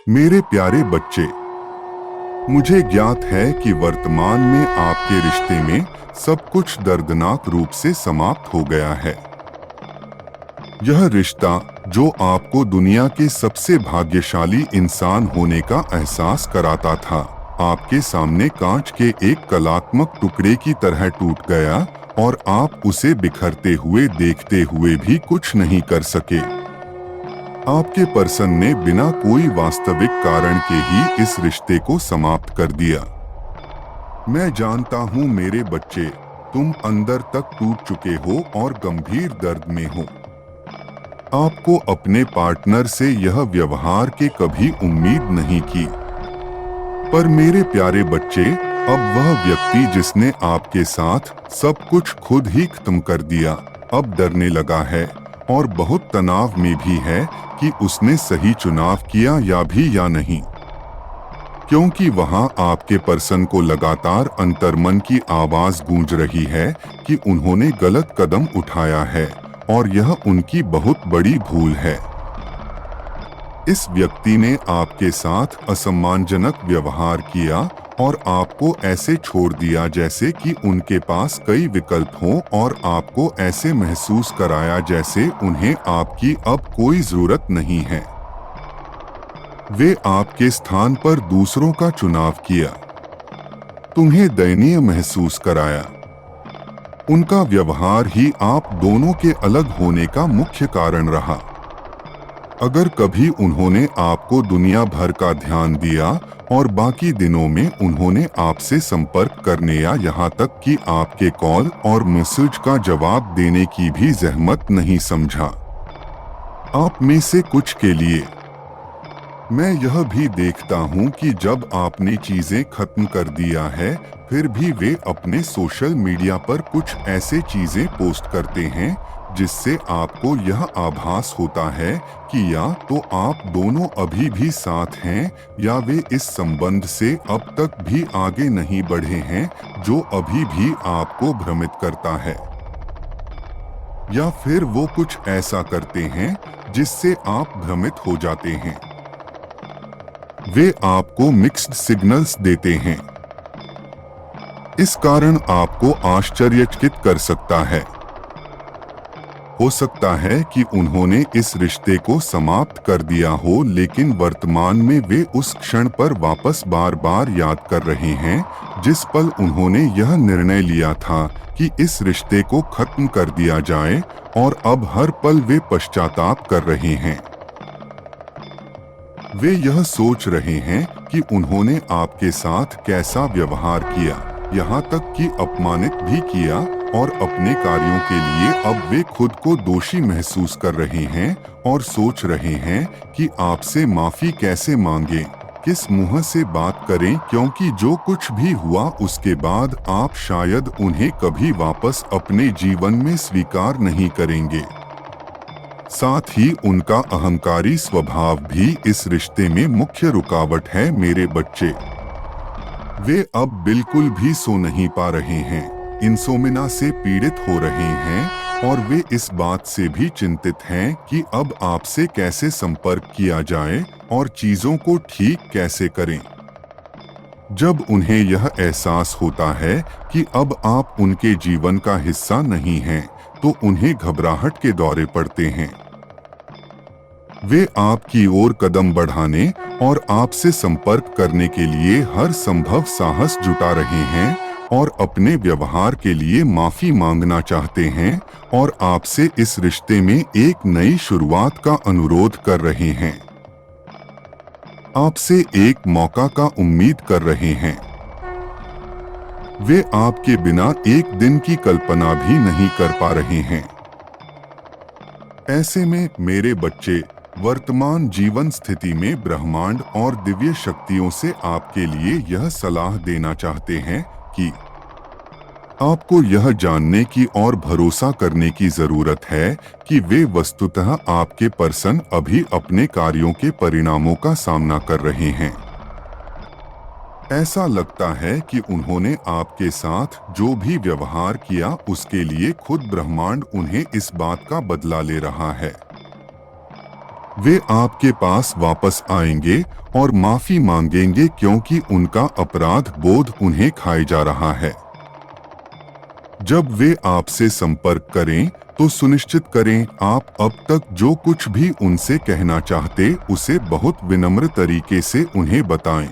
मेरे प्यारे बच्चे, मुझे ज्ञात है कि वर्तमान में आपके रिश्ते में सब कुछ दर्दनाक रूप से समाप्त हो गया है। यह रिश्ता जो आपको दुनिया के सबसे भाग्यशाली इंसान होने का एहसास कराता था, आपके सामने कांच के एक कलात्मक टुकड़े की तरह टूट गया और आप उसे बिखरते हुए देखते हुए भी कुछ नहीं कर सके। आपके पर्सन ने बिना कोई वास्तविक कारण के ही इस रिश्ते को समाप्त कर दिया। मैं जानता हूँ मेरे बच्चे, तुम अंदर तक टूट चुके हो और गंभीर दर्द में हो। आपको अपने पार्टनर से यह व्यवहार के कभी उम्मीद नहीं की। पर मेरे प्यारे बच्चे, अब वह व्यक्ति जिसने आपके साथ सब कुछ खुद ही खत्म कर दिया, अब डरने लगा है और बहुत तनाव में भी है कि उसने सही चुनाव किया या नहीं। क्योंकि वहां आपके पर्सन को लगातार अंतर्मन की आवाज गूंज रही है कि उन्होंने गलत कदम उठाया है और यह उनकी बहुत बड़ी भूल है। इस व्यक्ति ने आपके साथ असम्मानजनक व्यवहार किया और आपको ऐसे छोड़ दिया जैसे कि उनके पास कई विकल्प हों और आपको ऐसे महसूस कराया जैसे उन्हें आपकी अब कोई जरूरत नहीं है। वे आपके स्थान पर दूसरों का चुनाव किया, तुम्हें दयनीय महसूस कराया। उनका व्यवहार ही आप दोनों के अलग होने का मुख्य कारण रहा। अगर कभी उन्होंने आपको दुनिया भर का ध्यान दिया और बाकी दिनों में उन्होंने आपसे संपर्क करने या यहाँ तक कि आपके कॉल और मैसेज का जवाब देने की भी जहमत नहीं समझा। आप में से कुछ के लिए मैं यह भी देखता हूँ कि जब आपने चीजें खत्म कर दिया है, फिर भी वे अपने सोशल मीडिया पर कुछ ऐसे चीजें पोस्ट करते हैं जिससे आपको यह आभास होता है कि या तो आप दोनों अभी भी साथ हैं या वे इस संबंध से अब तक भी आगे नहीं बढ़े हैं, जो अभी भी आपको भ्रमित करता है। या फिर वो कुछ ऐसा करते हैं जिससे आप भ्रमित हो जाते हैं। वे आपको मिक्स्ड सिग्नल्स देते हैं। इस कारण आपको आश्चर्यचकित कर सकता है। हो सकता है कि उन्होंने इस रिश्ते को समाप्त कर दिया हो, लेकिन वर्तमान में वे उस क्षण पर वापस बार बार याद कर रहे हैं जिस पल उन्होंने यह निर्णय लिया था कि इस रिश्ते को खत्म कर दिया जाए, और अब हर पल वे पश्चाताप कर रहे हैं। वे यह सोच रहे हैं कि उन्होंने आपके साथ कैसा व्यवहार किया, यहाँ तक कि अपमानित भी किया, और अपने कार्यों के लिए अब वे खुद को दोषी महसूस कर रहे हैं और सोच रहे हैं कि आपसे माफी कैसे मांगे, किस मुंह से बात करें, क्योंकि जो कुछ भी हुआ उसके बाद आप शायद उन्हें कभी वापस अपने जीवन में स्वीकार नहीं करेंगे। साथ ही उनका अहंकारी स्वभाव भी इस रिश्ते में मुख्य रुकावट है मेरे बच्चे। वे अब बिल्कुल भी सो नहीं पा रहे हैं, इंसोमिना से पीड़ित हो रहे हैं, और वे इस बात से भी चिंतित हैं कि अब आपसे कैसे संपर्क किया जाए और चीजों को ठीक कैसे करें। जब उन्हें यह एहसास होता है कि अब आप उनके जीवन का हिस्सा नहीं हैं, तो उन्हें घबराहट के दौरे पड़ते हैं। वे आपकी ओर कदम बढ़ाने और आपसे संपर्क करने के लिए हर संभव साहस जुटा रहे हैं और अपने व्यवहार के लिए माफी मांगना चाहते हैं और आपसे इस रिश्ते में एक नई शुरुआत का अनुरोध कर रहे हैं। आपसे एक मौका का उम्मीद कर रहे हैं। वे आपके बिना एक दिन की कल्पना भी नहीं कर पा रहे हैं। ऐसे में मेरे बच्चे, वर्तमान जीवन स्थिति में ब्रह्मांड और दिव्य शक्तियों से आपके लिए यह सलाह देना चाहते हैं कि आपको यह जानने की और भरोसा करने की जरूरत है कि वे वस्तुतः आपके पर्सन अभी अपने कार्यों के परिणामों का सामना कर रहे हैं। ऐसा लगता है कि उन्होंने आपके साथ जो भी व्यवहार किया उसके लिए खुद ब्रह्मांड उन्हें इस बात का बदला ले रहा है। वे आपके पास वापस आएंगे और माफी मांगेंगे क्योंकि उनका अपराध बोध उन्हें खाए जा रहा है। जब वे आपसे संपर्क करें तो सुनिश्चित करें आप अब तक जो कुछ भी उनसे कहना चाहते उसे बहुत विनम्र तरीके से उन्हें बताएं।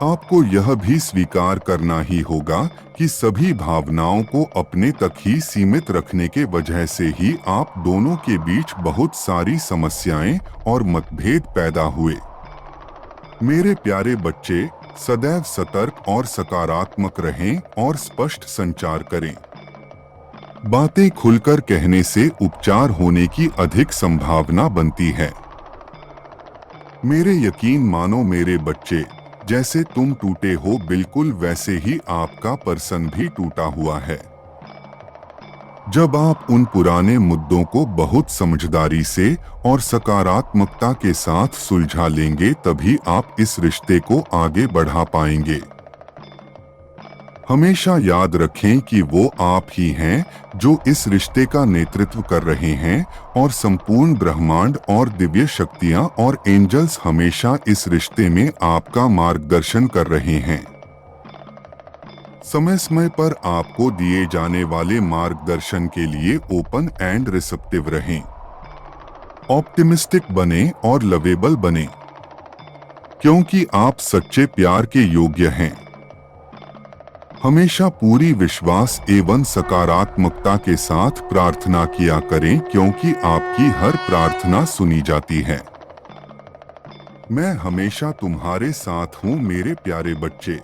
आपको यह भी स्वीकार करना ही होगा कि सभी भावनाओं को अपने तक ही सीमित रखने के वजह से ही आप दोनों के बीच बहुत सारी समस्याएं और मतभेद पैदा हुए। मेरे प्यारे बच्चे, सदैव सतर्क और सकारात्मक रहें और स्पष्ट संचार करें। बातें खुलकर कहने से उपचार होने की अधिक संभावना बनती है। मेरे यकीन मानो मेरे बच्चे, जैसे तुम टूटे हो बिल्कुल वैसे ही आपका पर्सन भी टूटा हुआ है। जब आप उन पुराने मुद्दों को बहुत समझदारी से और सकारात्मकता के साथ सुलझा लेंगे तभी आप इस रिश्ते को आगे बढ़ा पाएंगे। हमेशा याद रखें कि वो आप ही हैं जो इस रिश्ते का नेतृत्व कर रहे हैं और संपूर्ण ब्रह्मांड और दिव्य शक्तियां और एंजल्स हमेशा इस रिश्ते में आपका मार्गदर्शन कर रहे हैं। समय समय पर आपको दिए जाने वाले मार्गदर्शन के लिए ओपन एंड रिसेप्टिव रहें। ऑप्टिमिस्टिक बने और लवेबल बने, क्योंकि आप सच्चे प्यार के योग्य हैं। हमेशा पूरी विश्वास एवं सकारात्मकता के साथ प्रार्थना किया करें क्योंकि आपकी हर प्रार्थना सुनी जाती है। मैं हमेशा तुम्हारे साथ हूँ मेरे प्यारे बच्चे।